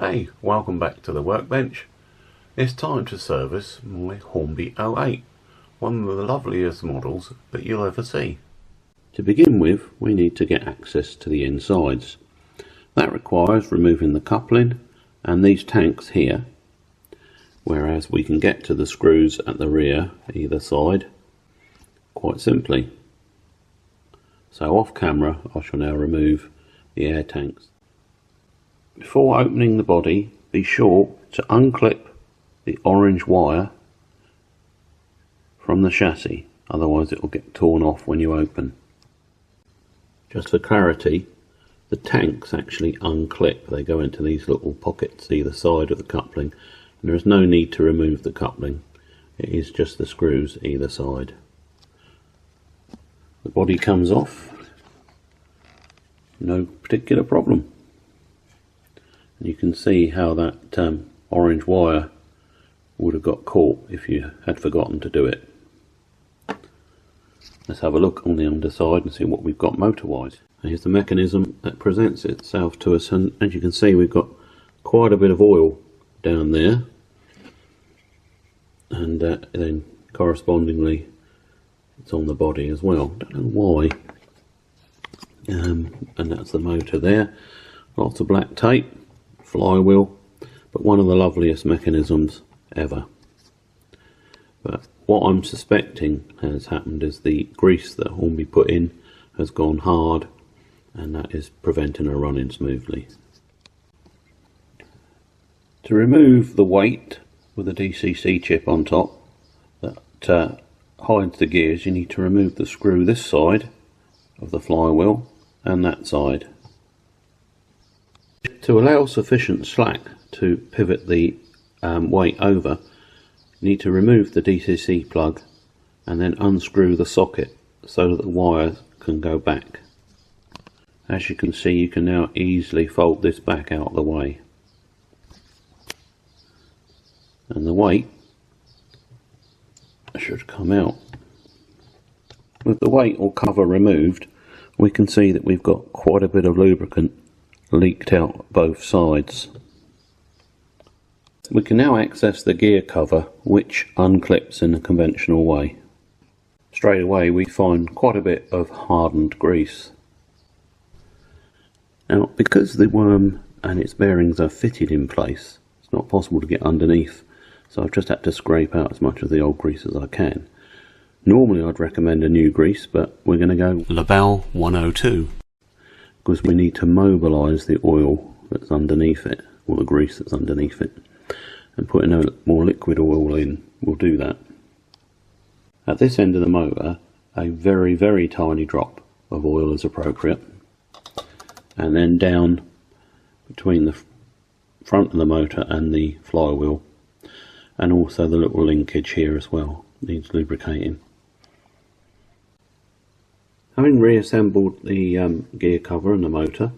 Hey, welcome back to the workbench. It's time to service my Hornby 08, one of the loveliest models that you'll ever see. To begin with, we need to get access to the insides. That requires removing the coupling and these tanks here, whereas we can get to the screws at the rear either side quite simply. So off camera I shall now remove the air tanks. Before opening the body, be sure to unclip the orange wire from the chassis, otherwise it will get torn off when you open. Just for clarity, the tanks actually unclip. They go into these little pockets either side of the coupling, and there is no need to remove the coupling. It is just the screws either side. The body comes off, no particular problem. You can see how that orange wire would have got caught if you had forgotten to do it. Let's have a look on the underside and see what we've got motor wise. Here's the mechanism that presents itself to us, and as you can see we've got quite a bit of oil down there, and then correspondingly it's on the body as well. Don't know why. And that's the motor there. Lots of black tape, flywheel, but one of the loveliest mechanisms ever. But what I'm suspecting has happened is the grease that Hornby put in has gone hard, and that is preventing her running smoothly. To remove the weight with a DCC chip on top that hides the gears, you need to remove the screw this side of the flywheel and that side. To allow sufficient slack to pivot the weight over, you need to remove the DCC plug and then unscrew the socket so that the wire can go back. As you can see, you can now easily fold this back out of the way, and the weight should come out. With the weight or cover removed, we can see that we've got quite a bit of lubricant leaked out both sides. We can now access the gear cover, which unclips in a conventional way. Straight away we find quite a bit of hardened grease. Now, because the worm and its bearings are fitted in place, it's not possible to get underneath, so I've just had to scrape out as much of the old grease as I can. Normally I'd recommend a new grease, but we're going to go Labelle 102 because we need to mobilise the oil that's underneath it, or the grease that's underneath it, and putting a more liquid oil in will do that. At this end of the motor, a very, very tiny drop of oil is appropriate, and then down between the front of the motor and the flywheel, and also the little linkage here as well needs lubricating. Having reassembled the gear cover and the motor,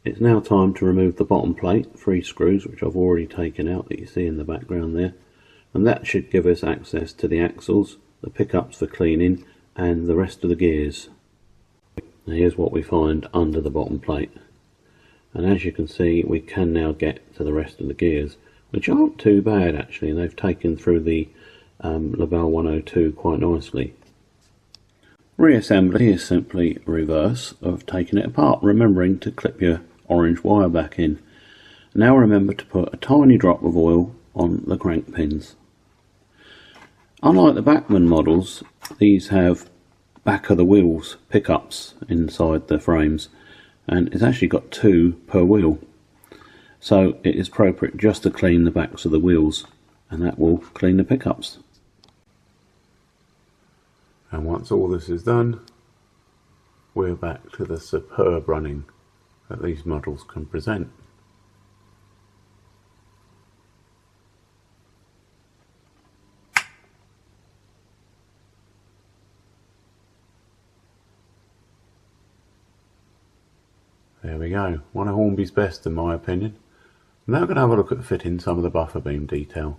it's now time to remove the bottom plate, 3 screws which I've already taken out that you see in the background there, and that should give us access to the axles, the pickups for cleaning, and the rest of the gears. Now here's what we find under the bottom plate, and as you can see we can now get to the rest of the gears, which aren't too bad actually, and they've taken through the Labelle 102 quite nicely. Reassembly is simply reverse of taking it apart, remembering to clip your orange wire back in. Now remember to put a tiny drop of oil on the crank pins. Unlike the Bachmann models, these have back of the wheels pickups inside the frames, and it's actually got 2 per wheel, so it is appropriate just to clean the backs of the wheels, and that will clean the pickups. And once all this is done, we're back to the superb running that these models can present. There we go, one of Hornby's best in my opinion. Now we're going to have a look at fitting some of the buffer beam detail.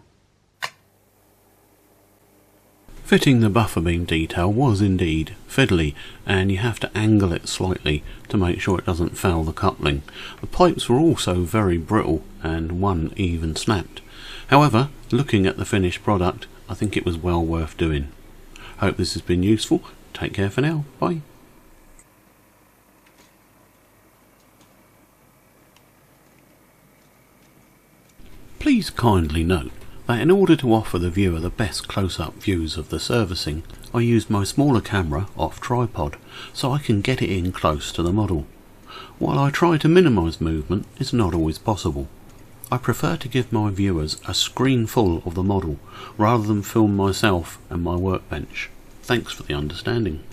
Fitting the buffer beam detail was indeed fiddly, and you have to angle it slightly to make sure it doesn't foul the coupling. The pipes were also very brittle and one even snapped. However, looking at the finished product, I think it was well worth doing. Hope this has been useful. Take care for now. Bye. Please kindly note that in order to offer the viewer the best close-up views of the servicing, I used my smaller camera off tripod so I can get it in close to the model. While I try to minimise movement, it's not always possible. I prefer to give my viewers a screen full of the model rather than film myself and my workbench. Thanks for the understanding.